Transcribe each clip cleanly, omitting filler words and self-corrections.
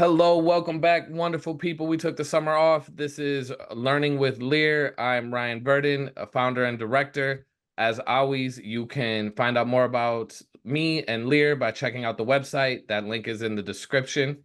Hello, welcome back, wonderful people. We took the summer off. This is Learning with Lear. I'm Ryan Burden, a founder and director. As always, you can find out more about me and Lear by checking out the website. That link is in the description.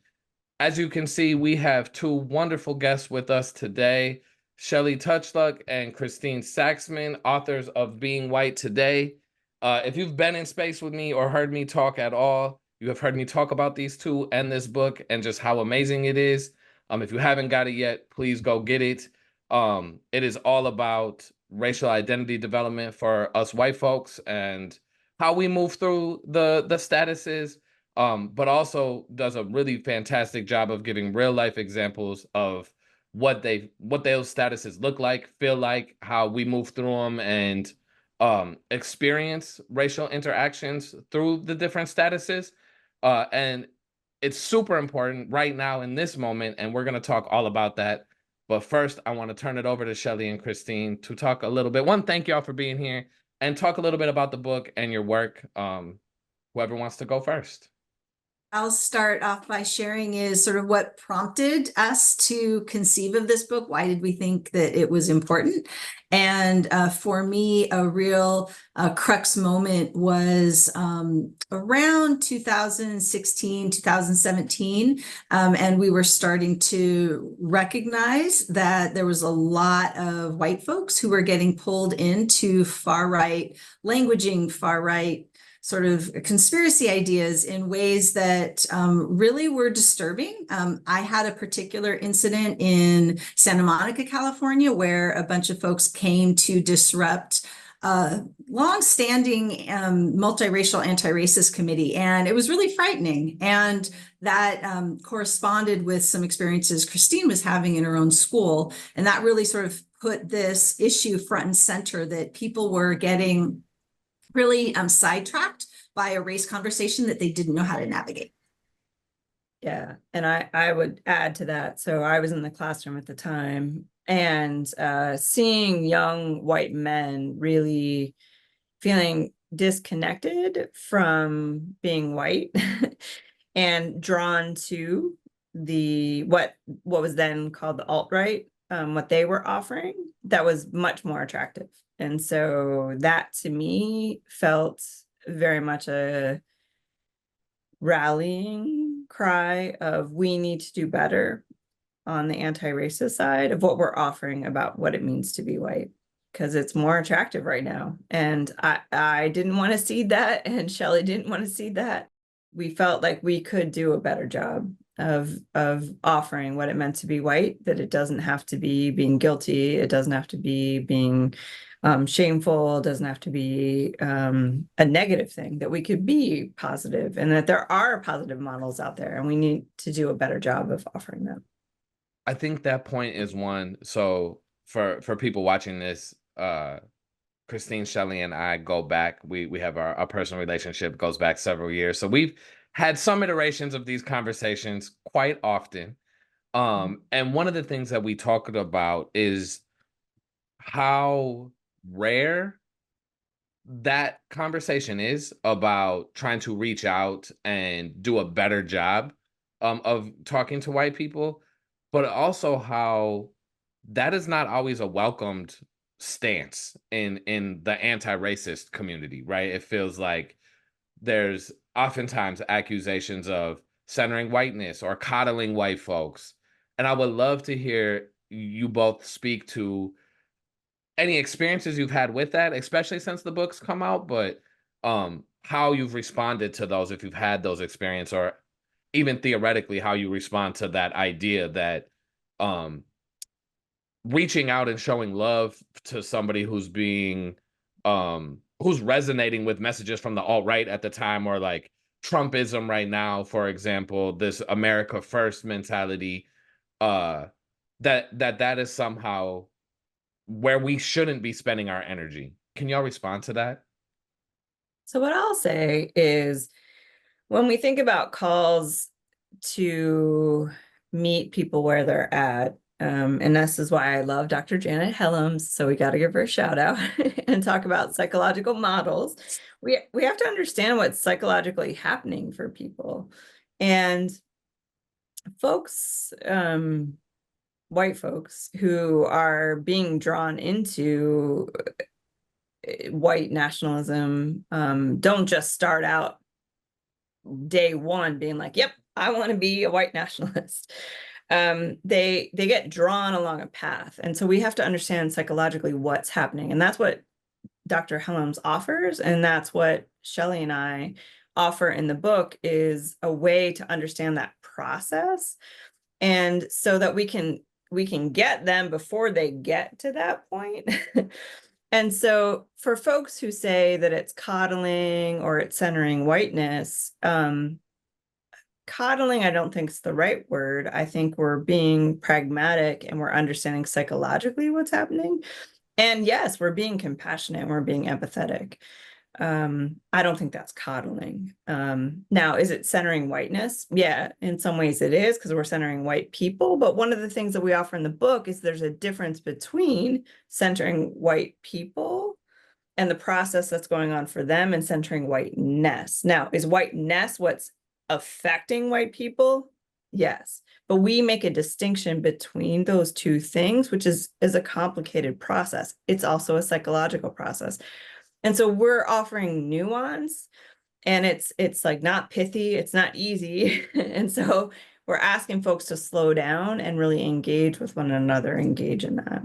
As you can see, we have two wonderful guests with us today, Shelly Tochluk and Christine Saxman, authors of Being White Today. If you've been in space with me or heard me talk at all, you have heard me talk about these two and this book and just how amazing it is. If you haven't got it yet, please go get it. It is all about racial identity development for us white folks and how we move through the statuses, but also does a really fantastic job of giving real life examples of what those statuses look like, feel like, how we move through them, and experience racial interactions through the different statuses. And it's super important right now in this moment, and we're going to talk all about that. But first, I want to turn it over to Shelly and Christine to talk a little bit. One, thank y'all for being here, and talk a little bit about the book and your work. Whoever wants to go first. I'll start off by sharing is sort of what prompted us to conceive of this book. Why did we think that it was important? And for me, a real crux moment was around 2016, 2017. And we were starting to recognize that there was a lot of white folks who were getting pulled into far-right languaging, far-right sort of conspiracy ideas in ways that really were disturbing. I had a particular incident in Santa Monica, California, where a bunch of folks came to disrupt a long-standing multiracial anti-racist committee, and it was really frightening. And that corresponded with some experiences Christine was having in her own school, and that really sort of put this issue front and center, that people were getting really sidetracked by a race conversation that they didn't know how to navigate. Yeah, and I would add to that. So I was in the classroom at the time, and seeing young white men really feeling disconnected from being white and drawn to what was then called the alt-right, what they were offering, that was much more attractive. And so that to me felt very much a rallying cry of we need to do better on the anti-racist side of what we're offering about what it means to be white, because it's more attractive right now. And I didn't want to cede that, and Shelly didn't want to cede that. We felt like we could do a better job of offering what it meant to be white, that it doesn't have to be being guilty, it doesn't have to be being shameful, doesn't have to be a negative thing, that we could be positive, and that there are positive models out there, and we need to do a better job of offering them. I think that point is one. So for people watching this, Christine, Shelly, and I go back. We have our personal relationship goes back several years. So we've had some iterations of these conversations quite often. And one of the things that we talked about is how rare that conversation is about trying to reach out and do a better job of talking to white people, but also how that is not always a welcomed stance in the anti-racist community, right? It feels like there's oftentimes accusations of centering whiteness or coddling white folks. And I would love to hear you both speak to any experiences you've had with that, especially since the book's come out, but how you've responded to those, if you've had those experiences, or even theoretically how you respond to that idea that reaching out and showing love to somebody who's being who's resonating with messages from the alt-right at the time, or like Trumpism right now, for example, this America First mentality, that is somehow where we shouldn't be spending our energy. Can y'all respond to that? So what I'll say is, when we think about calls to meet people where they're at, and this is why I love Dr. Janet Helms, so we got to give her a shout out and talk about psychological models. We have to understand what's psychologically happening for people. And folks, white folks who are being drawn into white nationalism, don't just start out day one being like, yep, I want to be a white nationalist. They get drawn along a path. And so we have to understand psychologically what's happening. And that's what Dr. Helms offers. And that's what Shelly and I offer in the book, is a way to understand that process. And so that we can get them before they get to that point. And so for folks who say that it's coddling or it's centering whiteness, coddling, I don't think is the right word. I think we're being pragmatic and we're understanding psychologically what's happening. And yes, we're being compassionate and we're being empathetic. I don't think that's coddling. Now, is it centering whiteness? Yeah, in some ways it is, because we're centering white people. But one of the things that we offer in the book is there's a difference between centering white people and the process that's going on for them and centering whiteness. Now, is whiteness what's affecting white people? Yes. But we make a distinction between those two things, which is a complicated process. It's also a psychological process. And so we're offering nuance, and it's like not pithy, it's not easy. And so we're asking folks to slow down and really engage with one another, engage in that.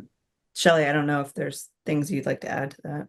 Shelly, I don't know if there's things you'd like to add to that.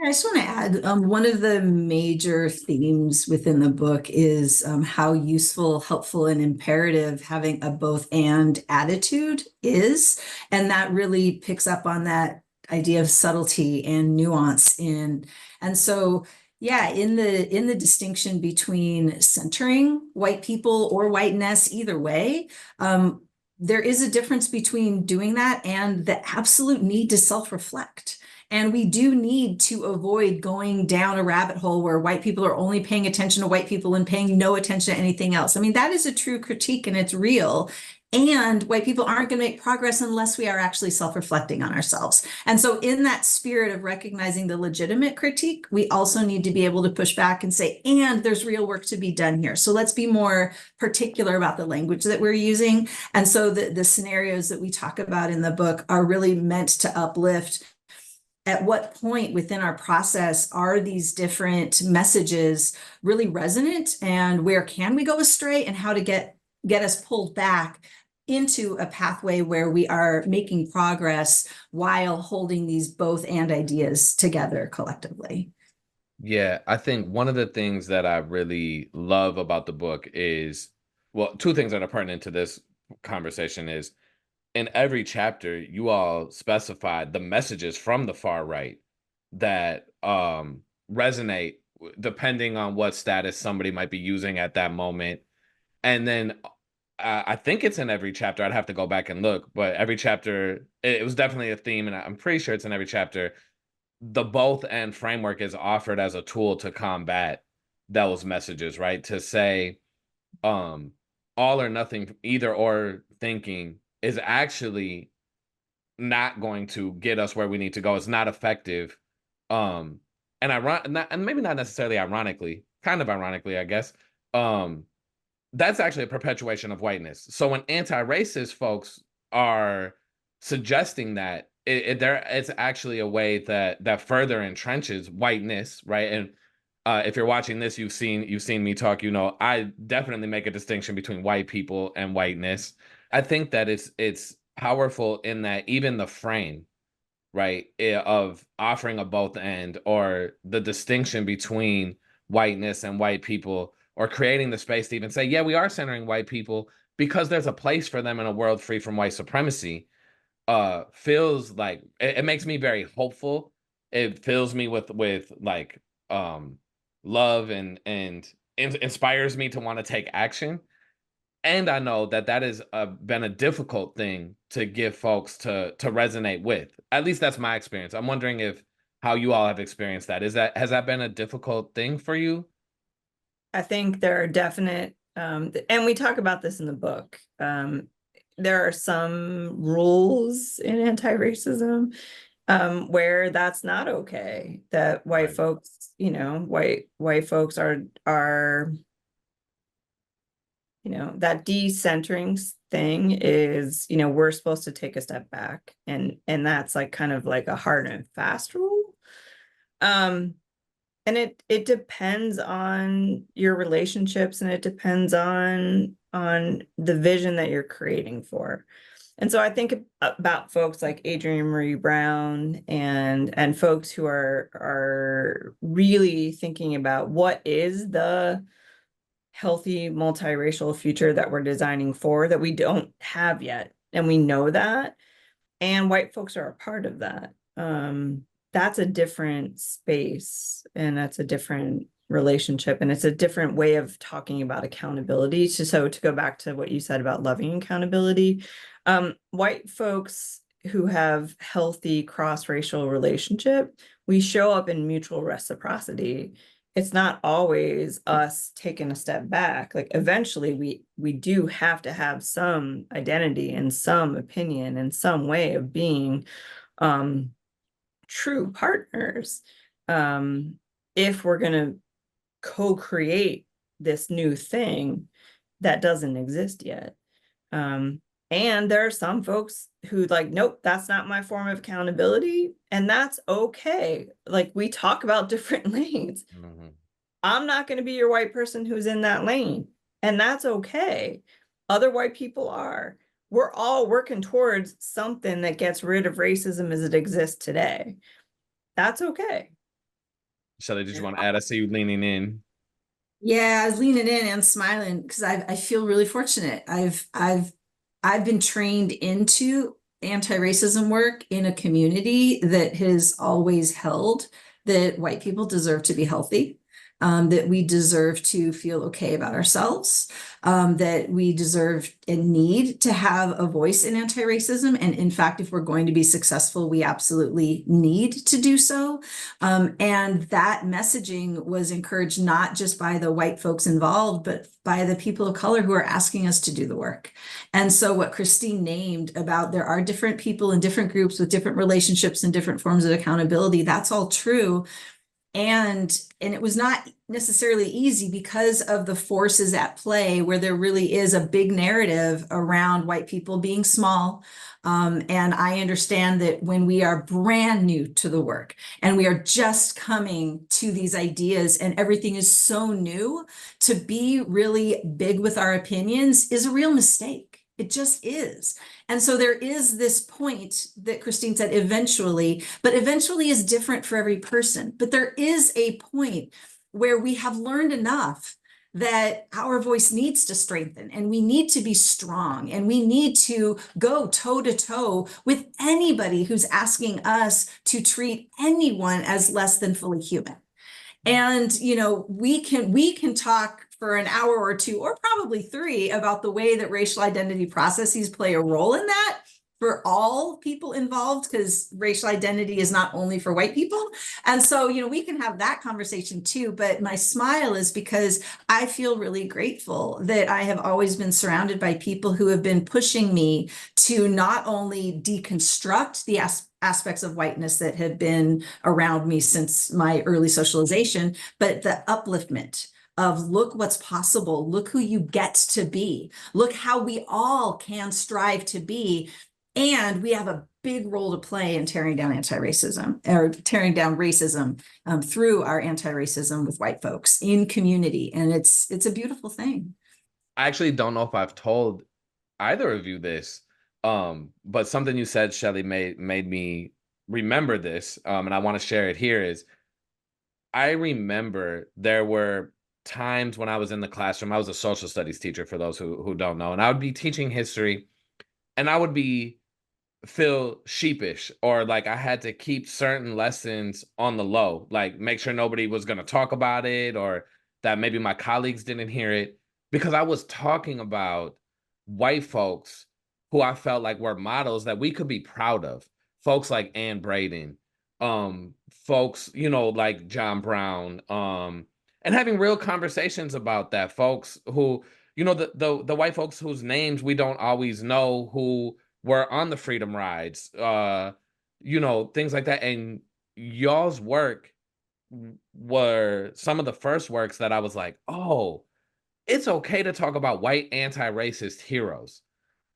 I just want to add, one of the major themes within the book is how useful, helpful, and imperative having a both and attitude is. And that really picks up on that idea of subtlety and nuance and so yeah, in the distinction between centering white people or whiteness, either way, there is a difference between doing that and the absolute need to self-reflect. And we do need to avoid going down a rabbit hole where white people are only paying attention to white people and paying no attention to anything else. I mean, that is a true critique and it's real. And white people aren't going to make progress unless we are actually self-reflecting on ourselves. And so in that spirit of recognizing the legitimate critique, we also need to be able to push back and say, and there's real work to be done here. So let's be more particular about the language that we're using. And so the scenarios that we talk about in the book are really meant to uplift at what point within our process are these different messages really resonant, and where can we go astray, and how to get us pulled back into a pathway where we are making progress while holding these both and ideas together collectively. Yeah, I think one of the things that I really love about the book is, well, two things that are pertinent to this conversation is, in every chapter, you all specified the messages from the far right that resonate depending on what status somebody might be using at that moment. And then I think it's in every chapter. I'd have to go back and look, but every chapter, it was definitely a theme, and I'm pretty sure it's in every chapter. The both and framework is offered as a tool to combat those messages, right? To say all or nothing, either or thinking is actually not going to get us where we need to go. It's not effective. And and maybe not necessarily ironically, kind of ironically, I guess. That's actually a perpetuation of whiteness. So when anti-racist folks are suggesting that, it's actually a way that further entrenches whiteness, right? And if you're watching this, you've seen me talk. You know, I definitely make a distinction between white people and whiteness. I think that it's powerful in that even the frame, right, of offering a both and, or the distinction between whiteness and white people, or creating the space to even say, yeah, we are centering white people because there's a place for them in a world free from white supremacy, feels like it makes me very hopeful. It fills me with like love and inspires me to want to take action. And I know that that has been a difficult thing to get folks to resonate with. At least that's my experience. I'm wondering if how you all have experienced that. Has that been a difficult thing for you? I think there are definite, and we talk about this in the book. There are some rules in anti-racism where that's not okay. That white Right. folks, white folks are you know, that decentering thing is, you know, we're supposed to take a step back, and that's like kind of like a hard and fast rule. And it depends on your relationships, and it depends on the vision that you're creating for. And so I think about folks like Adrienne Marie Brown and folks who are really thinking about what is the healthy multiracial future that we're designing for, that we don't have yet, and we know that, and white folks are a part of that. That's a different space, and that's a different relationship, and it's a different way of talking about accountability. So to go back to what you said about loving accountability, white folks who have healthy cross-racial relationship, we show up in mutual reciprocity. It's not always us taking a step back. Like eventually we do have to have some identity and some opinion and some way of being true partners, if we're going to co-create this new thing that doesn't exist yet. And there are some folks who like, nope, that's not my form of accountability. And that's okay. Like we talk about different lanes. Mm-hmm. I'm not going to be your white person who's in that lane. And that's okay. Other white people are. We're all working towards something that gets rid of racism as it exists today. That's okay. Shelly, did you want to add? I see you leaning in. Yeah, I was leaning in and smiling because I feel really fortunate. I've been trained into anti-racism work in a community that has always held that white people deserve to be healthy, that we deserve to feel okay about ourselves, that we deserve and need to have a voice in anti-racism. And in fact, if we're going to be successful, we absolutely need to do so. And that messaging was encouraged not just by the white folks involved, but by the people of color who are asking us to do the work. And so what Christine named about there are different people in different groups with different relationships and different forms of accountability, that's all true. And it was not necessarily easy because of the forces at play, where there really is a big narrative around white people being small. And I understand that when we are brand new to the work and we are just coming to these ideas and everything is so new, to be really big with our opinions is a real mistake. It just is. And so there is this point that Christine said eventually, but eventually is different for every person. But there is a point where we have learned enough that our voice needs to strengthen and we need to be strong and we need to go toe to toe with anybody who's asking us to treat anyone as less than fully human. And, you know, we can talk for an hour or two, or probably three, about the way that racial identity processes play a role in that for all people involved, because racial identity is not only for white people. And so, you know, we can have that conversation too. But my smile is because I feel really grateful that I have always been surrounded by people who have been pushing me to not only deconstruct the aspects of whiteness that have been around me since my early socialization, but the upliftment of look what's possible, look who you get to be, look how we all can strive to be. And we have a big role to play in tearing down anti-racism, or tearing down racism through our anti-racism with white folks in community. And it's a beautiful thing. I actually don't know if I've told either of you this, but something you said, Shelly, made me remember this, and I want to share it here. Is I remember there were times when I was in the classroom. I was a social studies teacher, for those who don't know, and I would be teaching history, and I would feel sheepish, or like I had to keep certain lessons on the low, like make sure nobody was going to talk about it, or that maybe my colleagues didn't hear it, because I was talking about white folks who I felt like were models that we could be proud of. Folks like Ann Braden, folks, you know, like John Brown, and having real conversations about that. Folks who, you know, the white folks whose names we don't always know, who were on the freedom rides, you know, things like that. And y'all's work were some of the first works that I was like, oh, it's okay to talk about white anti-racist heroes.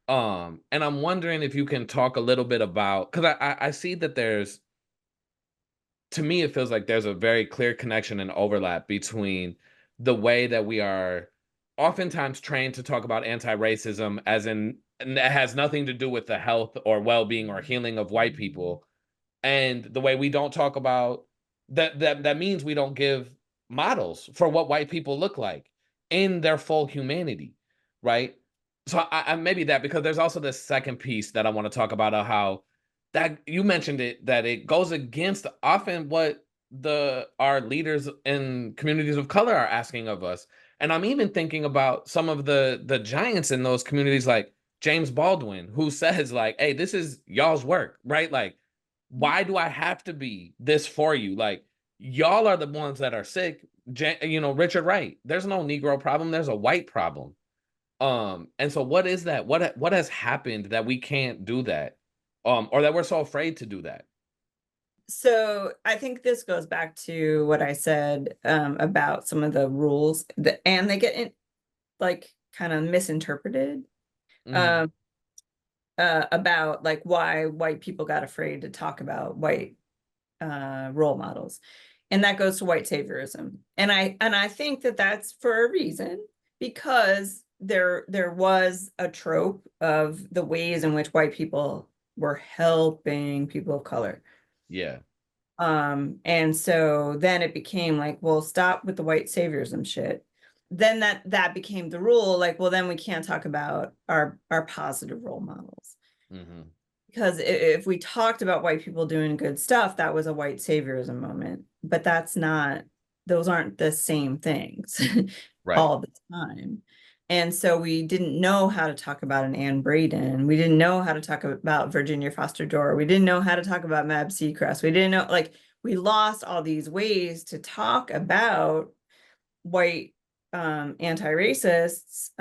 And I'm wondering if you can talk a little bit about, because I see that there's, to me, it feels like there's a very clear connection and overlap between the way that we are oftentimes trained to talk about anti-racism as in, and that has nothing to do with the health or well-being or healing of white people, and the way we don't talk about that means we don't give models for what white people look like in their full humanity, right? So I maybe that, because there's also this second piece that I want to talk about of how that you mentioned it, that it goes against often what our leaders in communities of color are asking of us. And I'm even thinking about some of the giants in those communities, like James Baldwin, who says like, hey, this is y'all's work, right? Like, why do I have to be this for you? Like, y'all are the ones that are sick. Richard Wright, there's no Negro problem, there's a white problem. And so what is that? What has happened that we can't do that? Or that we're so afraid to do that? So I think this goes back to what I said about some of the rules and they get like kind of misinterpreted. Mhm. About like why white people got afraid to talk about white role models, and that goes to white saviorism. And I think that that's for a reason, because there was a trope of the ways in which white people were helping people of color. Yeah. And so then it became like, well, stop with the white saviorism shit. Then that became the rule, like, well, then we can't talk about our positive role models. Mhm. Because if we talked about white people doing good stuff, that was a white saviorism moment. But those aren't the same things Right. all the time. And so we didn't know how to talk about an Anne Braden. We didn't know how to talk about Virginia Foster Dorr. We didn't know how to talk about Mab Seacrest. We didn't know, like, we lost all these ways to talk about white anti-racists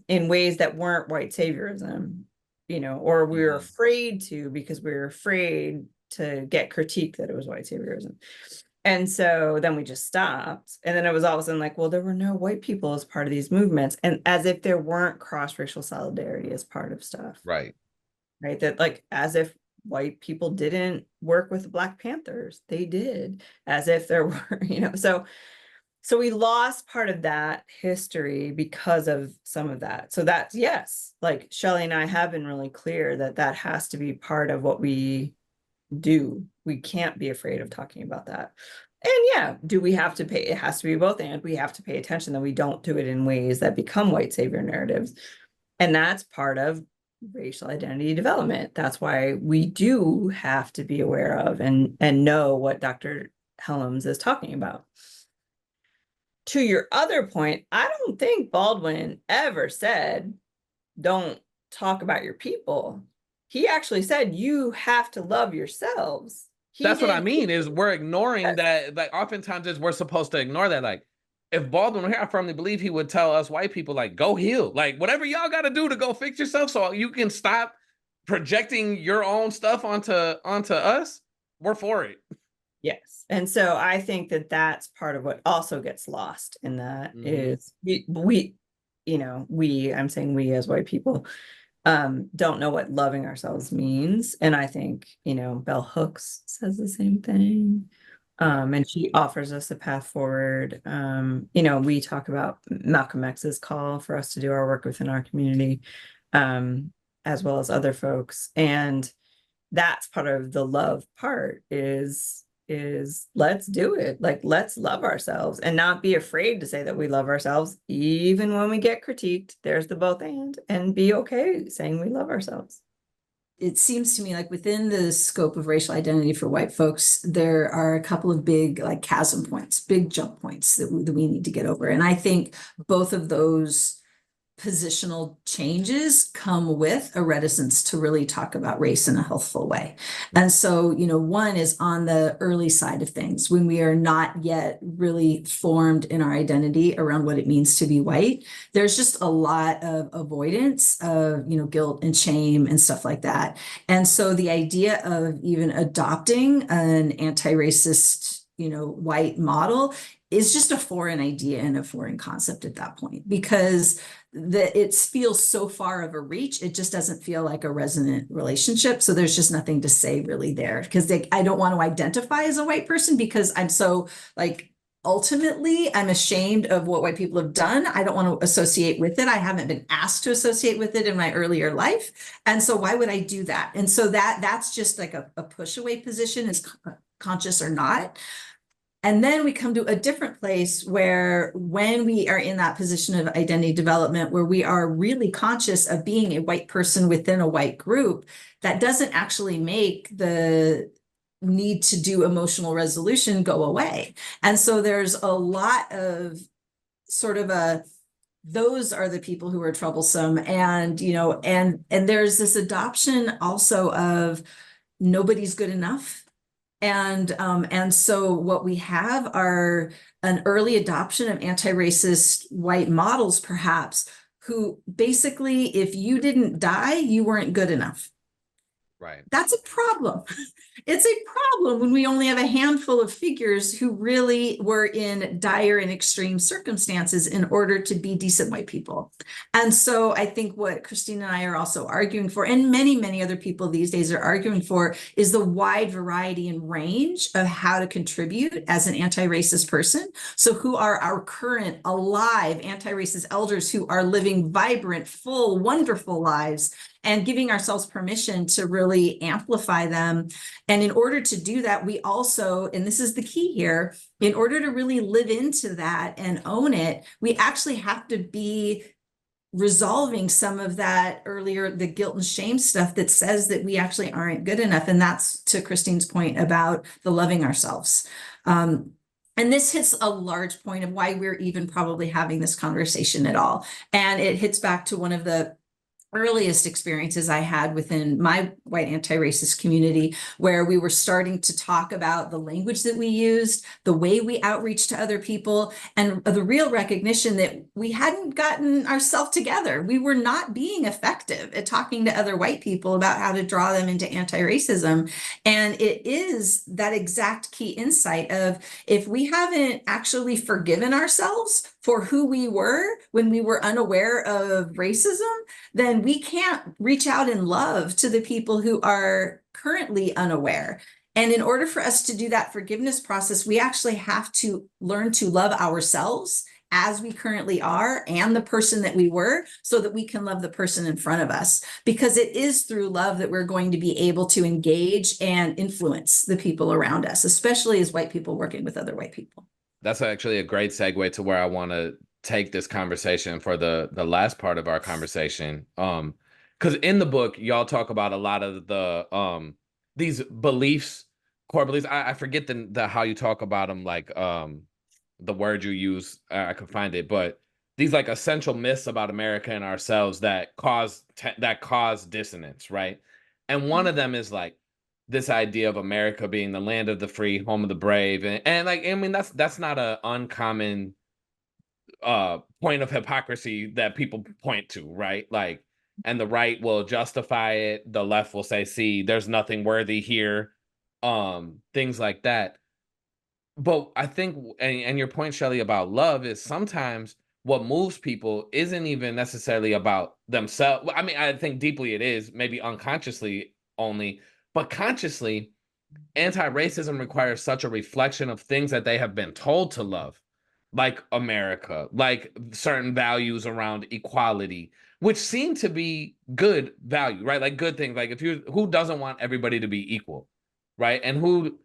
in ways that weren't white saviorism, or we were Mhm. afraid to, because we were afraid to get critique that it was white saviorism. And so then we just stopped. And then it was all of a sudden like, well, there were no white people as part of these movements. And as if there weren't cross-racial solidarity as part of stuff. Right. Right. That, like, as if white people didn't work with the Black Panthers. They did. As if there were, so we lost part of that history because of some of that. So that's, yes, like Shelly and I have been really clear that has to be part of what we do. We can't be afraid of talking about that. And yeah, do we have to pay? It has to be both, and we have to pay attention that we don't do it in ways that become white savior narratives. And that's part of racial identity development. That's why we do have to be aware of and know what Dr. Helms is talking about. To your other point, I don't think Baldwin ever said, don't talk about your people. He actually said, you have to love yourselves. He That's what I did. mean, is we're ignoring Yes. that. Like, oftentimes we're supposed to ignore that. Like, if Baldwin were here, I firmly believe he would tell us white people, like, go heal. Like, whatever y'all got to do to go fix yourself so you can stop projecting your own stuff onto us, we're for it. Yes. And so I think that that's part of what also gets lost in that is I'm saying we as white people don't know what loving ourselves means. And I think, Bell Hooks says the same thing. Right. And she offers us a path forward. We talk about Malcolm X's call for us to do our work within our community, as well as other folks. And that's part of the love part is let's do it. Like, let's love ourselves and not be afraid to say that we love ourselves, even when we get critiqued. There's the both and be okay saying we love ourselves. It seems to me like within the scope of racial identity for white folks, there are a couple of big like chasm points, big jump points that we need to get over. And I think both of those positional changes come with a reticence to really talk about race in a healthful way. And so, one is on the early side of things, when we are not yet really formed in our identity around what it means to be white. There's just a lot of avoidance of, guilt and shame and stuff like that. And so the idea of even adopting an anti-racist, white model is just a foreign idea and a foreign concept at that point, because it feels so far of a reach. It just doesn't feel like a resonant relationship. So there's just nothing to say really there, because I don't want to identify as a white person, because I'm so like, ultimately, I'm ashamed of what white people have done. I don't want to associate with it. I haven't been asked to associate with it in my earlier life. And so why would I do that? And so that's just like a push away position, is conscious or not. And then we come to a different place where, when we are in that position of identity development, where we are really conscious of being a white person within a white group, that doesn't actually make the need to do emotional resolution go away. And so there's a lot of sort of those are the people who are troublesome. And, and there's this adoption also of nobody's good enough. And so what we have are an early adoption of anti-racist white models, perhaps, who basically, if you didn't die, you weren't good enough. Right. That's a problem. It's a problem when we only have a handful of figures who really were in dire and extreme circumstances in order to be decent white people. And so I think what Christine and I are also arguing for, and many, many other people these days are arguing for, is the wide variety and range of how to contribute as an anti-racist person. So who are our current alive anti-racist elders who are living vibrant, full, wonderful lives, and giving ourselves permission to really amplify them. And in order to do that, we also, and this is the key here, in order to really live into that and own it, we actually have to be resolving some of that earlier, the guilt and shame stuff that says that we actually aren't good enough. And that's to Christine's point about the loving ourselves. And this hits a large point of why we're even probably having this conversation at all. And it hits back to one of the earliest experiences I had within my white anti-racist community, where we were starting to talk about the language that we used, the way we outreach to other people, and the real recognition that we hadn't gotten ourselves together. We were not being effective at talking to other white people about how to draw them into anti-racism. And it is that exact key insight of, if we haven't actually forgiven ourselves for who we were when we were unaware of racism, then we can't reach out in love to the people who are currently unaware. And in order for us to do that forgiveness process, we actually have to learn to love ourselves as we currently are, and the person that we were, so that we can love the person in front of us. Because it is through love that we're going to be able to engage and influence the people around us, especially as white people working with other white people. That's actually a great segue to where I want to take this conversation for the last part of our conversation. Because in the book, y'all talk about a lot of the these beliefs, core beliefs. I forget the how you talk about them, like the word you use. I could find it, but these like essential myths about America and ourselves that cause dissonance, right? And one of them is like this idea of America being the land of the free, home of the brave, and like, I mean, that's not a uncommon point of hypocrisy that people point to, right? Like, and the right will justify it, the left will say, see, there's nothing worthy here, things like that. But I think, and your point, Shelly, about love is sometimes what moves people isn't even necessarily about themselves. I mean, I think deeply it is, maybe unconsciously only, but consciously, anti-racism requires such a reflection of things that they have been told to love, like America, like certain values around equality, which seem to be good value, right? Like good things. Like, who doesn't want everybody to be equal, right? And who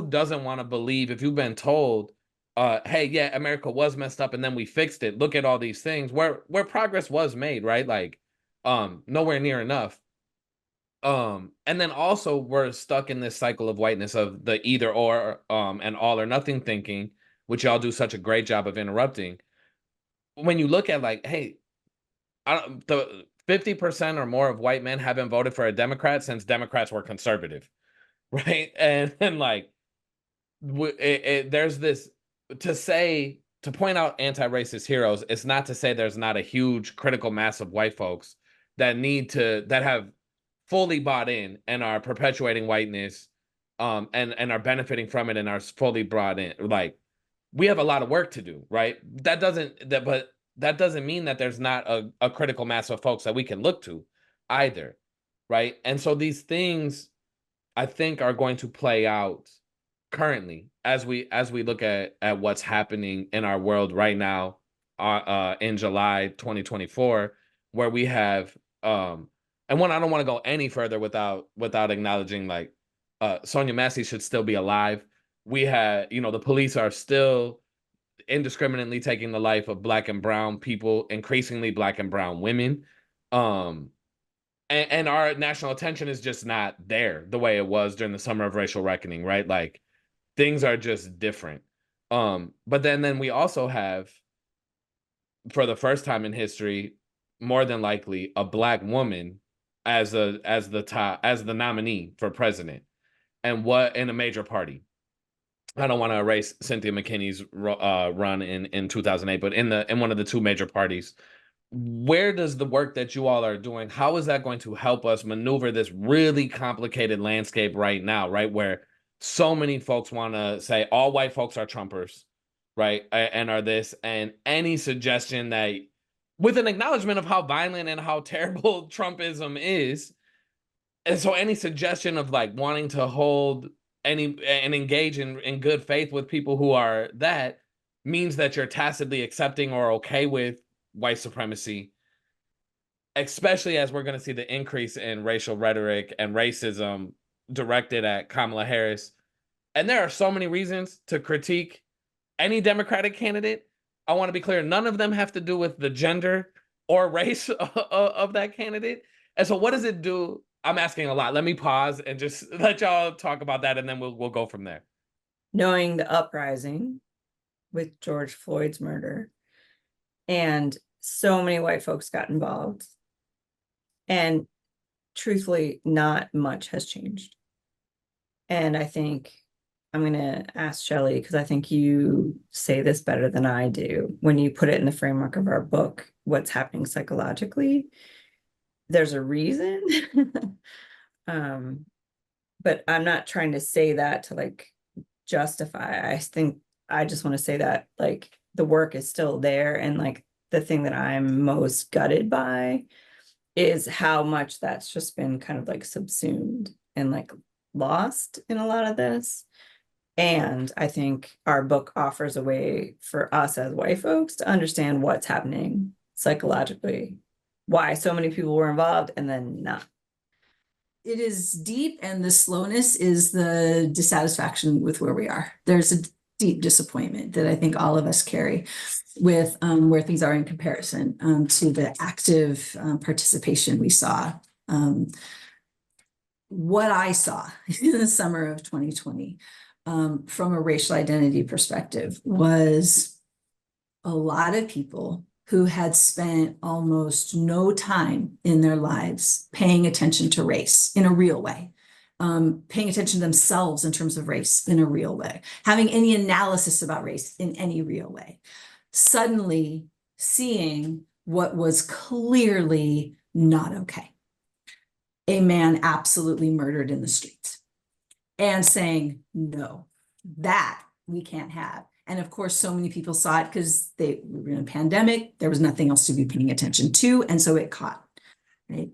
doesn't want to believe, if you've been told, hey, yeah, America was messed up and then we fixed it. Look at all these things where progress was made, right? Like, nowhere near enough. And then also we're stuck in this cycle of whiteness of the either or, and all or nothing thinking, which y'all do such a great job of interrupting. When you look at like, hey, the 50% or more of white men haven't voted for a Democrat since Democrats were conservative, right? And like, there's this, to point out anti-racist heroes, it's not to say there's not a huge critical mass of white folks that have fully bought in and are perpetuating whiteness, and are benefiting from it and are fully brought in. Like, we have a lot of work to do, right? But that doesn't mean that there's not a critical mass of folks that we can look to either, right? And so these things I think are going to play out currently as we look at what's happening in our world right now in July 2024, where we have and one, I don't want to go any further without acknowledging, like, Sonia Massey should still be alive. We had, the police are still indiscriminately taking the life of Black and brown people, increasingly Black and brown women. Um, and our national attention is just not there the way it was during the summer of racial reckoning, right? Like, things are just different. But then we also have, for the first time in history, more than likely, a Black woman as the nominee for president, and what in a major party. I don't want to erase Cynthia McKinney's run in 2008, but in one of the two major parties. Where does the work that you all are doing, how is that going to help us maneuver this really complicated landscape right now, right? Where so many folks want to say all white folks are Trumpers, right? And are this, and any suggestion that, with an acknowledgement of how violent and how terrible Trumpism is, and so any suggestion of, like, wanting to hold and engage in good faith with people who are that, means that you're tacitly accepting or okay with white supremacy, especially as we're going to see the increase in racial rhetoric and racism directed at Kamala Harris. And there are so many reasons to critique any Democratic candidate. I want to be clear, none of them have to do with the gender or race of that candidate. And so what does it do? I'm asking a lot. Let me pause and just let y'all talk about that, and then we'll go from there. Knowing the uprising with George Floyd's murder, and so many white folks got involved, and truthfully, not much has changed. And I think I'm going to ask Shelly, because I think you say this better than I do when you put it in the framework of our book, what's happening psychologically. There's a reason. But I'm not trying to say that to, like, justify. I think I just want to say that, like, the work is still there. And, like, the thing that I'm most gutted by is how much that's just been kind of, like, subsumed and, like, lost in a lot of this. And I think our book offers a way for us as white folks to understand what's happening psychologically, why so many people were involved and then not. It is deep, and the slowness is the dissatisfaction with where we are. There's a deep disappointment that I think all of us carry with where things are in comparison to the active participation we saw. What I saw in the summer of 2020 from a racial identity perspective was a lot of people who had spent almost no time in their lives paying attention to race in a real way, paying attention to themselves in terms of race in a real way, having any analysis about race in any real way, suddenly seeing what was clearly not okay. A man absolutely murdered in the streets, and saying, no, that we can't have. And of course, so many people saw it because we were in a pandemic. There was nothing else to be paying attention to. And so it caught, right?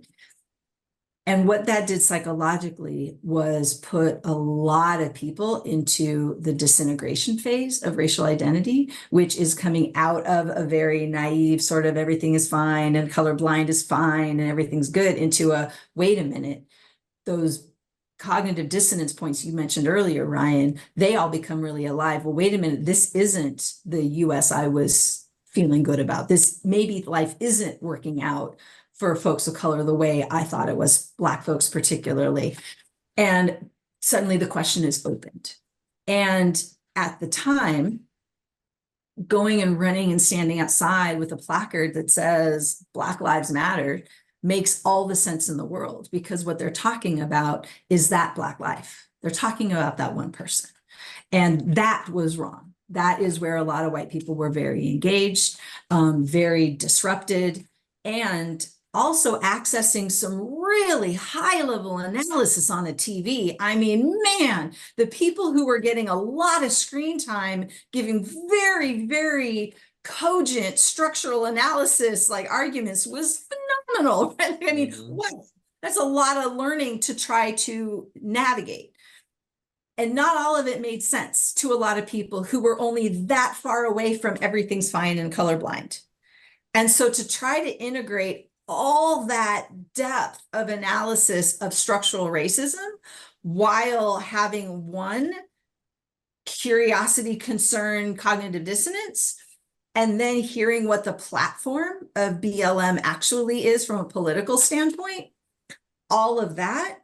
And what that did psychologically was put a lot of people into the disintegration phase of racial identity, which is coming out of a very naive sort of everything is fine and colorblind is fine and everything's good, into a, wait a minute, those cognitive dissonance points you mentioned earlier, Ryan, they all become really alive. Well, wait a minute, this isn't the US I was feeling good about. This, maybe life isn't working out for folks of color the way I thought it was, Black folks particularly. And suddenly the question is opened. And at the time, going and running and standing outside with a placard that says Black Lives Matter makes all the sense in the world, because what they're talking about is that Black life. They're talking about that one person. And that was wrong. That is where a lot of white people were very engaged, very disrupted, and also accessing some really high level analysis on the TV. I mean, man, the people who were getting a lot of screen time, giving very, very cogent structural analysis, like arguments, was phenomenal. Right? I mean, wow, that's a lot of learning to try to navigate. And not all of it made sense to a lot of people who were only that far away from everything's fine and colorblind. And so to try to integrate all that depth of analysis of structural racism while having one curiosity, concern, cognitive dissonance, and then hearing what the platform of BLM actually is from a political standpoint, all of that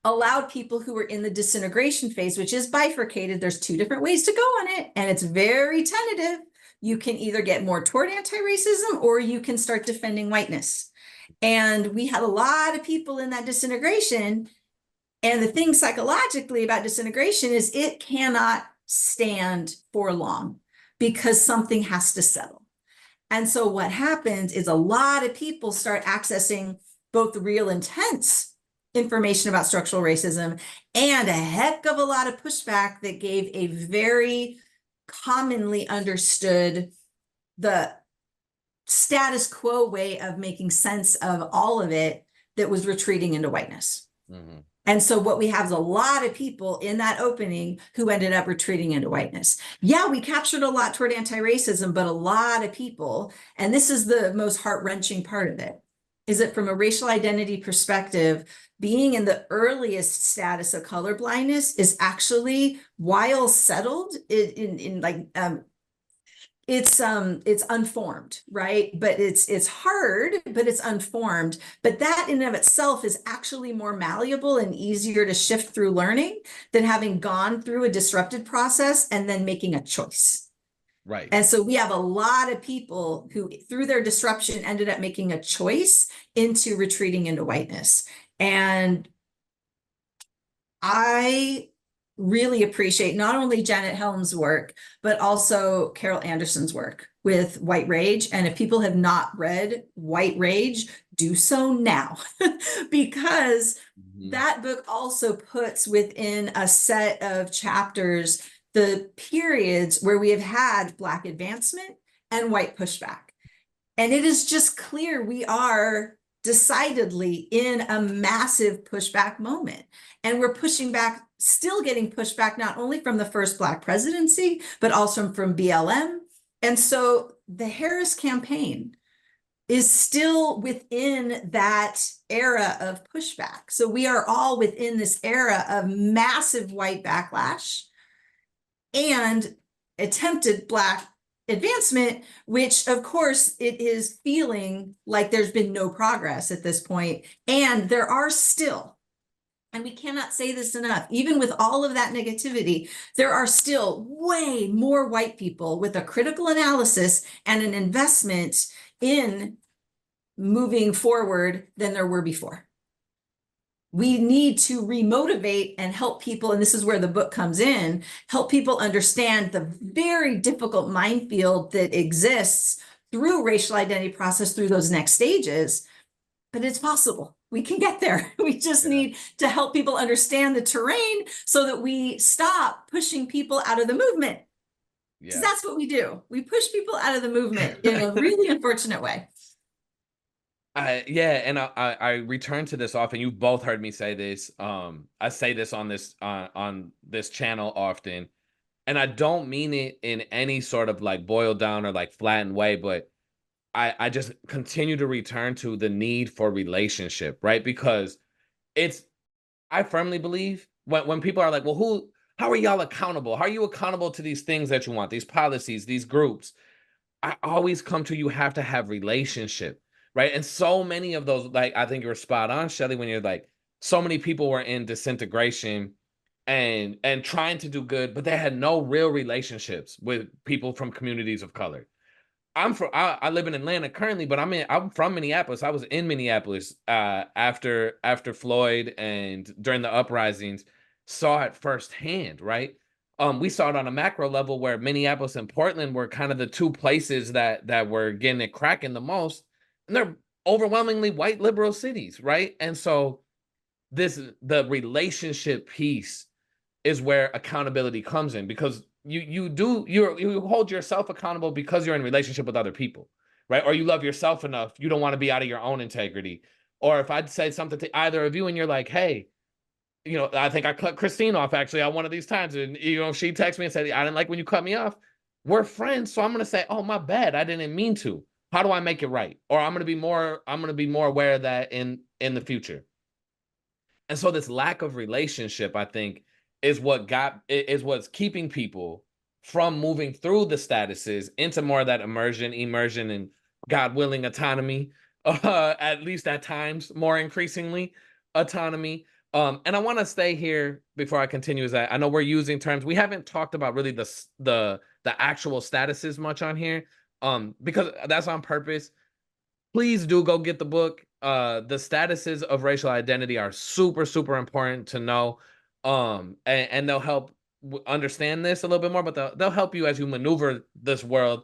allowed people who were in the disintegration phase, which is bifurcated. There's two different ways to go on it, and it's very tentative. You can either get more toward anti-racism or you can start defending whiteness. And we had a lot of people in that disintegration. And the thing psychologically about disintegration is it cannot stand for long because something has to settle. And so what happens is a lot of people start accessing both the real intense information about structural racism and a heck of a lot of pushback that gave a very commonly understood, the status quo way of making sense of all of it that was retreating into whiteness. And so what we have is a lot of people in that opening who ended up retreating into whiteness. Yeah, we captured a lot toward anti-racism, but a lot of people, and this is the most heart-wrenching part of it, is that from a racial identity perspective, being in the earliest status of colorblindness is actually, while settled it's unformed, right? But it's hard, but it's unformed. But that in and of itself is actually more malleable and easier to shift through learning than having gone through a disrupted process and then making a choice. Right. And so we have a lot of people who, through their disruption, ended up making a choice into retreating into whiteness. And I really appreciate not only Janet Helm's work, but also Carol Anderson's work with White Rage. And if people have not read White Rage, do so now, because that book also puts within a set of chapters the periods where we have had Black advancement and white pushback. And it is just clear we are decidedly in a massive pushback moment. And we're pushing back, still getting pushback, not only from the first Black presidency, but also from BLM. And so the Harris campaign is still within that era of pushback. So we are all within this era of massive white backlash and attempted Black advancement, which of course it is feeling like there's been no progress at this point. And there are still, and we cannot say this enough, even with all of that negativity, there are still way more white people with a critical analysis and an investment in moving forward than there were before. We need to remotivate and help people, and this is where the book comes in, help people understand the very difficult minefield that exists through racial identity process through those next stages. But it's possible. We can get there. We just need to help people understand the terrain so that we stop pushing people out of the movement. Because that's what we do. We push people out of the movement in a really unfortunate way. And I return to this often. You both heard me say this. I say this on this channel often, and I don't mean it in any sort of like boiled down or like flattened way, but I just continue to return to the need for relationship, right? Because I firmly believe when people are like, well, how are y'all accountable? How are you accountable to these things that you want, these policies, these groups? I always come to, you have to have relationship. Right. And so many of those, like, I think you're spot on, Shelly, when you're like, so many people were in disintegration and trying to do good, but they had no real relationships with people from communities of color. I live in Atlanta currently, but I'm from Minneapolis. I was in Minneapolis after Floyd and during the uprisings, saw it firsthand, right? We saw it on a macro level where Minneapolis and Portland were kind of the two places that were getting it cracking the most. And they're overwhelmingly white liberal cities, right? And so the relationship piece is where accountability comes in, because you hold yourself accountable because you're in relationship with other people, right? Or you love yourself enough, you don't want to be out of your own integrity. Or if I'd say something to either of you and you're like, hey, I think I cut Christine off actually on one of these times, and she texted me and said, I didn't like when you cut me off. We're friends, so I'm gonna say, oh, my bad, I didn't mean to. How do I make it right? Or I'm gonna be more aware of that in the future. And so this lack of relationship, I think, is what's keeping people from moving through the statuses into more of that immersion, and God willing autonomy, at least at times, more increasingly autonomy. And I want to stay here before I continue, is that I know we're using terms. We haven't talked about really the actual statuses much on here, because that's on purpose. Please do go get the book. The statuses of racial identity are super, super important to know. And they'll help understand this a little bit more, but they'll help you as you maneuver this world,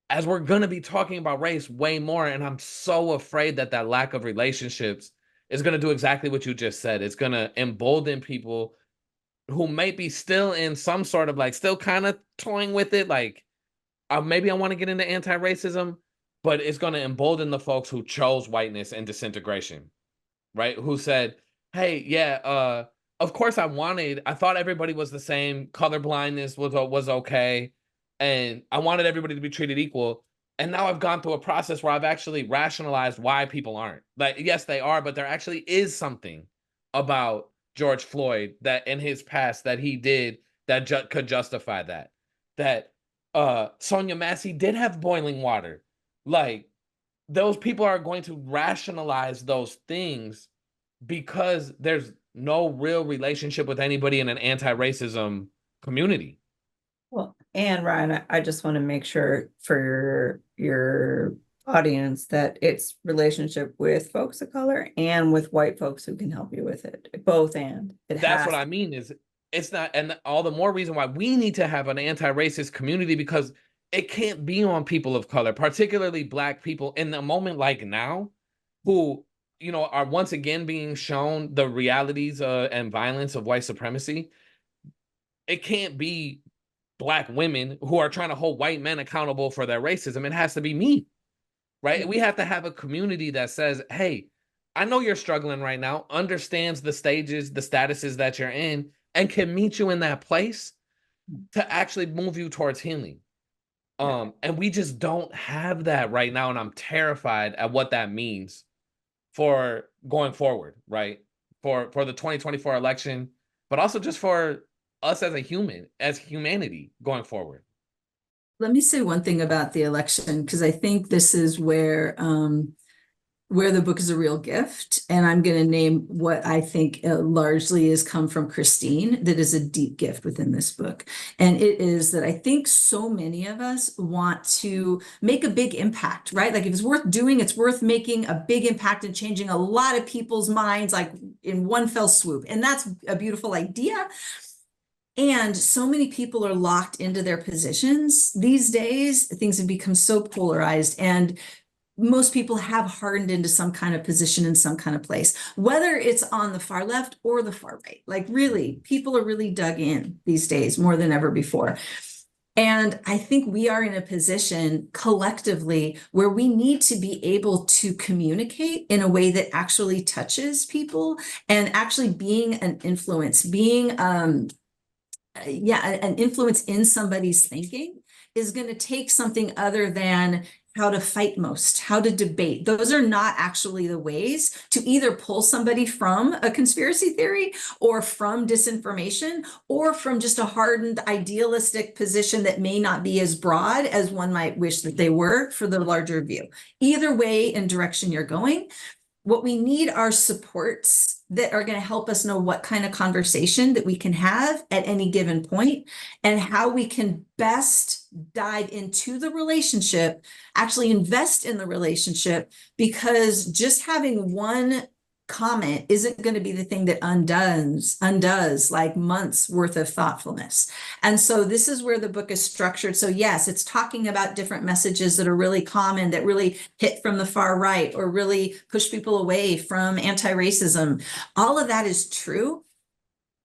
as we're going to be talking about race way more. And I'm so afraid that lack of relationships is going to do exactly what you just said. It's going to embolden people who may be still in some sort of still kind of toying with it. Maybe I want to get into anti-racism, but it's going to embolden the folks who chose whiteness and disintegration, right? Who said, hey, yeah, of course I thought everybody was the same. Colorblindness was okay. And I wanted everybody to be treated equal. And now I've gone through a process where I've actually rationalized why people aren't. Yes, they are, but there actually is something about George Floyd that in his past that he did that could justify that. That Sonia Massey did have boiling water. Those people are going to rationalize those things because there's no real relationship with anybody in an anti-racism community. Well, and Ryan, I just want to make sure for your audience that it's relationship with folks of color and with white folks who can help you with it. Both and. That's what I mean, is it's not, and all the more reason why we need to have an anti-racist community, because it can't be on people of color, particularly Black people, in a moment like now, who are once again being shown the realities and violence of white supremacy. It can't be Black women who are trying to hold white men accountable for their racism. It has to be me, right? We have to have a community that says, hey, I know you're struggling right now, understands the stages, the statuses that you're in, and can meet you in that place to actually move you towards healing. And we just don't have that right now, and I'm terrified at what that means for going forward, right? For the 2024 election, but also just for us as humanity going forward. Let me say one thing about the election, because I think this is where the book is a real gift. And I'm going to name what I think largely has come from Christine, that is a deep gift within this book. And it is that I think so many of us want to make a big impact, right? If it's worth doing, it's worth making a big impact and changing a lot of people's minds, in one fell swoop. And that's a beautiful idea. And so many people are locked into their positions these days. Things have become so polarized, and most people have hardened into some kind of position in some kind of place, whether it's on the far left or the far right. Really, people are really dug in these days more than ever before. And I think we are in a position collectively where we need to be able to communicate in a way that actually touches people, and actually being an influence, being an influence in somebody's thinking is going to take something other than how to fight most, how to debate. Those are not actually the ways to either pull somebody from a conspiracy theory or from disinformation or from just a hardened idealistic position that may not be as broad as one might wish that they were for the larger view. Either way and direction you're going, what we need are supports that are going to help us know what kind of conversation that we can have at any given point, and how we can best dive into the relationship, actually invest in the relationship, because just having one comment isn't going to be the thing that undoes like months worth of thoughtfulness. And so this is where the book is structured. So yes, it's talking about different messages that are really common, that really hit from the far right or really push people away from anti-racism. All of that is true.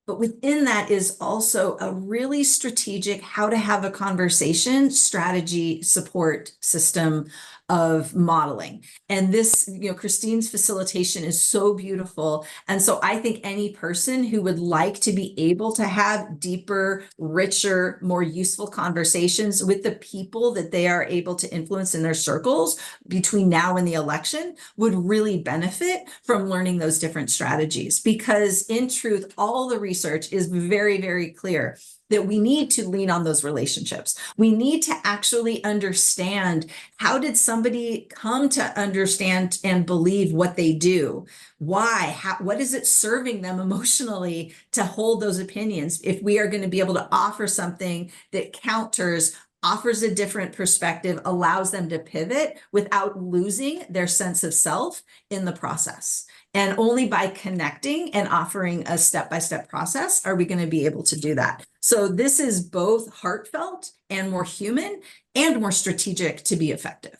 But within that is also a really strategic how to have a conversation strategy support system of modeling. And this, Christine's facilitation is so beautiful. And so I think any person who would like to be able to have deeper, richer, more useful conversations with the people that they are able to influence in their circles between now and the election would really benefit from learning those different strategies. Because in truth, all the research is very, very clear that we need to lean on those relationships. We need to actually understand, how did somebody come to understand and believe what they do? Why? What is it serving them emotionally to hold those opinions? If we are going to be able to offer something that counters, offers a different perspective, allows them to pivot without losing their sense of self in the process. And only by connecting and offering a step-by-step process are we going to be able to do that. So this is both heartfelt and more human and more strategic to be effective.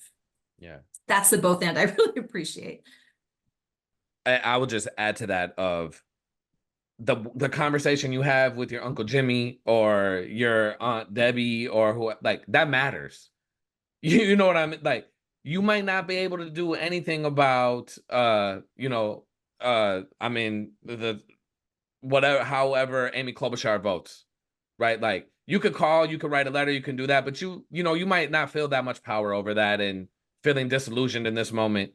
Yeah. That's the both and I really appreciate. I will just add to that of the conversation you have with your Uncle Jimmy or your Aunt Debbie or who, like, that matters. You know what I mean? Like, you might not be able to do anything about I mean, the whatever, however Amy Klobuchar votes, right? Like, you could call, you could write a letter, you can do that, but you might not feel that much power over that and feeling disillusioned in this moment.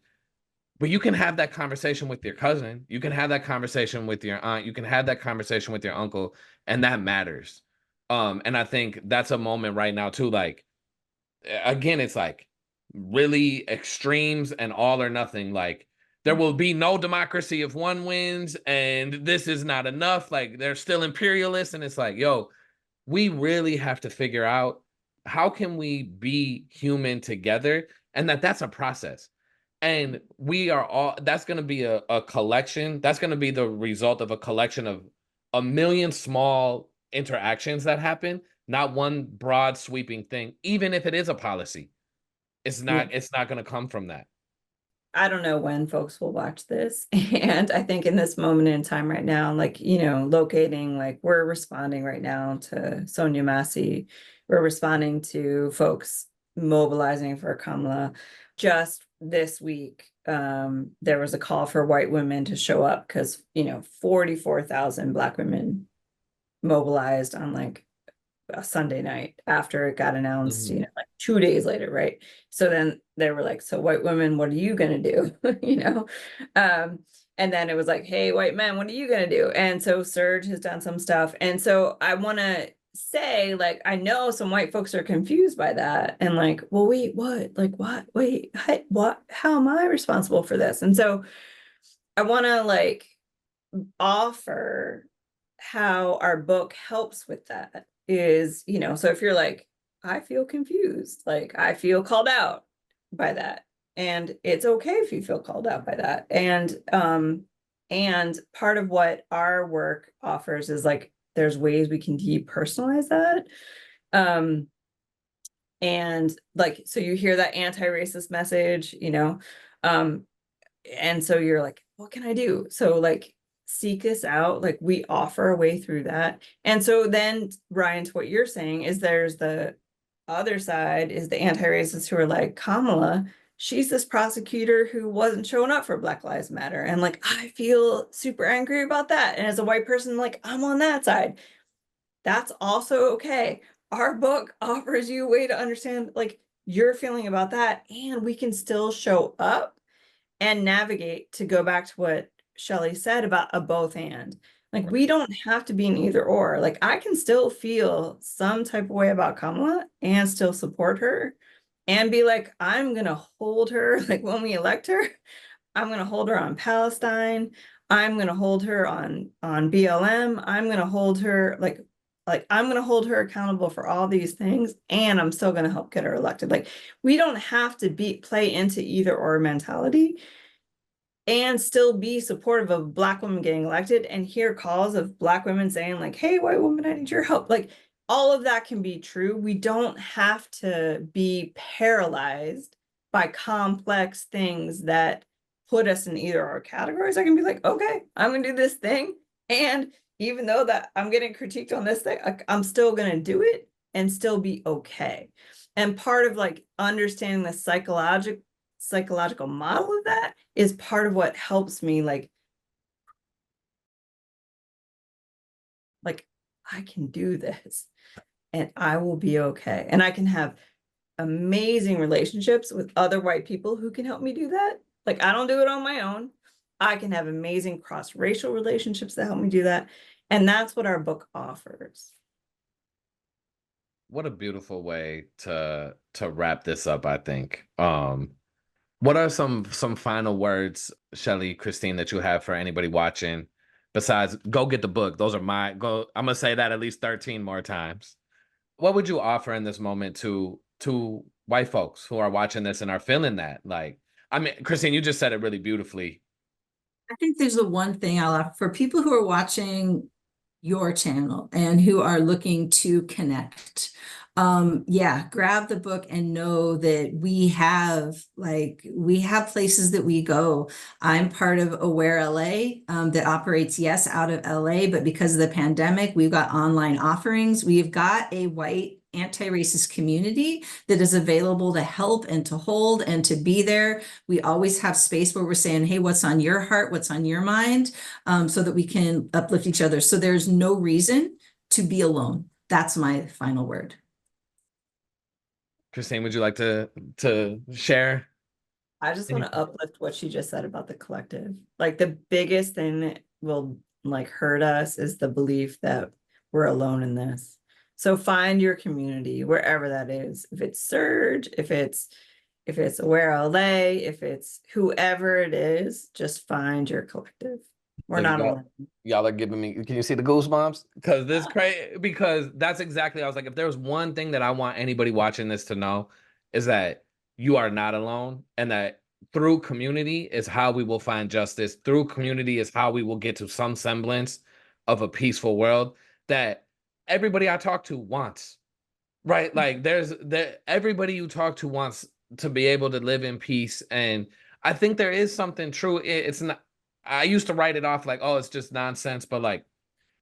But you can have that conversation with your cousin. You can have that conversation with your aunt. You can have that conversation with your uncle, and that matters. And I think that's a moment right now too. Like, again, it's like really extremes and all or nothing. Like, there will be no democracy if one wins, and this is not enough. Like, they're still imperialists, and it's like, yo, we really have to figure out how can we be human together, and that's a process. And we are all, that's going to be a collection. That's going to be the result of a collection of a million small interactions that happen, not one broad sweeping thing. Even if it is a policy, it's not going to come from that. I don't know when folks will watch this. And I think in this moment in time right now, like, locating, like, we're responding right now to Sonia Massey. We're responding to folks mobilizing for Kamala. Just this week, there was a call for white women to show up because, 44,000 Black women mobilized on like a Sunday night after it got announced, Mhm. like 2 days later, right? So then they were like, so white women, what are you gonna do? And then it was like, hey, white men, what are you gonna do? And so Surge has done some stuff. And so I wanna say, like, I know some white folks are confused by that and like, well, wait, what? Like, what? Wait, what? How am I responsible for this? And so I wanna like offer how our book helps with that is, so if you're like, I feel confused, like I feel called out by that, and it's okay if you feel called out by that. And part of what our work offers is like, there's ways we can depersonalize that. And like, so you hear that anti-racist message, and so you're like, what can I do? So like, seek this out. Like, we offer a way through that. And so then, Ryan, to what you're saying is there's the other side is the anti-racists who are like, Kamala, she's this prosecutor who wasn't showing up for Black Lives Matter. And like, I feel super angry about that. And as a white person, like, I'm on that side. That's also okay. Our book offers you a way to understand like your feeling about that. And we can still show up and navigate, to go back to what Shelly said about a both and. Like, we don't have to be an either or. Like, I can still feel some type of way about Kamala and still support her and be like, I'm gonna hold her, like when we elect her, I'm gonna hold her on Palestine, I'm gonna hold her on BLM, I'm gonna hold her like I'm gonna hold her accountable for all these things, and I'm still gonna help get her elected. Like, we don't have to play into either or mentality. and still be supportive of Black women getting elected and hear calls of Black women saying like, hey, white woman, I need your help. Like all of that can be true. We don't have to be paralyzed by complex things that put us in either our categories. I can be like, okay, I'm gonna do this thing. And even though that I'm getting critiqued on this thing, I'm still gonna do it and still be okay. And part of like understanding the psychological model of that is part of what helps me like I can do this and I will be okay. And I can have amazing relationships with other white people who can help me do that. Like I don't do it on my own. I can have amazing cross-racial relationships that help me do that. And that's what our book offers. What a beautiful way to wrap this up, I think. What are some final words, Shelly, Christine, that you have for anybody watching? Besides, go get the book. Those are my go. I'm gonna say that at least 13 more times. What would you offer in this moment to white folks who are watching this and are feeling that? Like, I mean, Christine, you just said it really beautifully. I think there's the one thing I'll offer for people who are watching your channel and who are looking to connect. Yeah, grab the book and know that we have places that we go. I'm part of Aware LA that operates, yes, out of LA, but because of the pandemic, we've got online offerings. We've got a white anti-racist community that is available to help and to hold and to be there. We always have space where we're saying, hey, what's on your heart? What's on your mind? So that we can uplift each other. So there's no reason to be alone. That's my final word. Christine, would you like to share? I just want to uplift what she just said about the collective. Like the biggest thing that will like hurt us is the belief that we're alone in this. So find your community wherever that is. If it's Surge, if it's Aware LA, if it's whoever it is, just find your collective. We're not alone. Y'all are giving me, can you see the goosebumps? Because this crazy, because that's exactly, I was like, if there's one thing that I want anybody watching this to know is that you are not alone, and that through community is how we will find justice. Through community is how we will get to some semblance of a peaceful world that everybody I talk to wants, right? Like everybody you talk to wants to be able to live in peace. And I think there is something true. It's not, I used to write it off like, oh, it's just nonsense, but like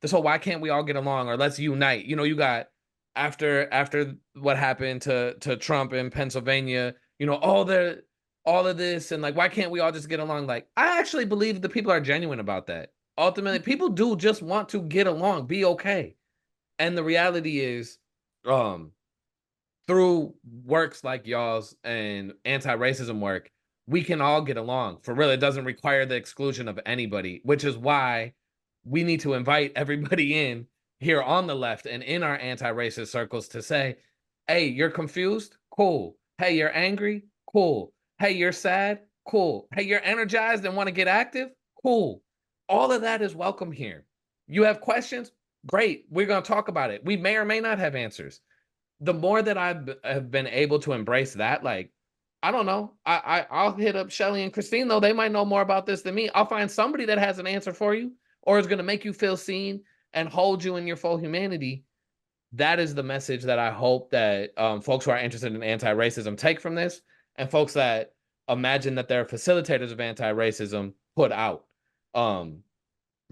this whole why can't we all get along, or let's unite? You know, you got after what happened to Trump in Pennsylvania, you know, all of this, and like why can't we all just get along? Like I actually believe the people are genuine about that. Ultimately, people do just want to get along, be okay. And the reality is, through works like y'all's and anti-racism work, we can all get along. For real, it doesn't require the exclusion of anybody, which is why we need to invite everybody in here on the left and in our anti-racist circles to say, hey, you're confused? Cool. Hey, you're angry? Cool. Hey, you're sad? Cool. Hey, you're energized and want to get active? Cool. All of that is welcome here. You have questions? Great. We're going to talk about it. We may or may not have answers. The more that have been able to embrace that, like, I don't know, I'll hit up Shelly and Christine, though. They might know more about this than me. I'll find somebody that has an answer for you or is going to make you feel seen and hold you in your full humanity. That is the message that I hope that folks who are interested in anti-racism take from this, and folks that imagine that they're facilitators of anti-racism put out.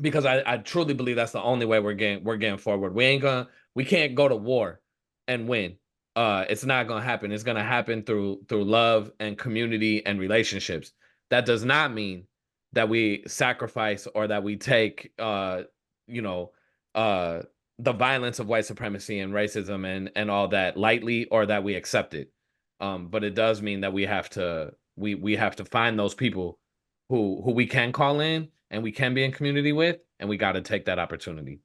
Because I truly believe that's the only way we're getting forward. We can't go to war and win. It's not gonna happen. It's gonna happen through love and community and relationships. That does not mean that we sacrifice or that we take you know the violence of white supremacy and racism and all that lightly, or that we accept it. But it does mean that we have to find those people who we can call in and we can be in community with, and we got to take that opportunity.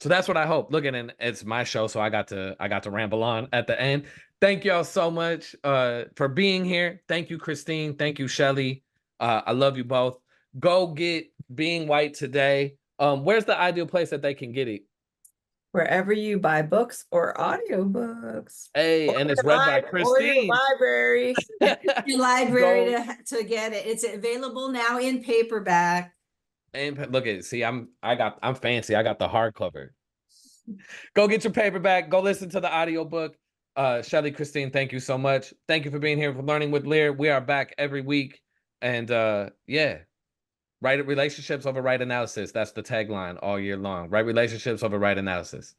So that's what I hope. Look, and it's my show, so I got to ramble on at the end. Thank y'all so much for being here. Thank you, Christine. Thank you, Shelly. I love you both. Go get Being White today. Where's the ideal place that they can get it? wherever you buy books or audiobooks. Hey, and it's read by Or your Christine. library. Your library Go- to get it. It's available now in paperback. And look at see, I'm fancy. I got the hardcover. Go get your paperback. Go listen to the audiobook. Shelly, Christine, thank you so much. Thank you for being here for Learning with Lear. We are back every week. And yeah, right relationships over right analysis. That's the tagline all year long. Right relationships over right analysis.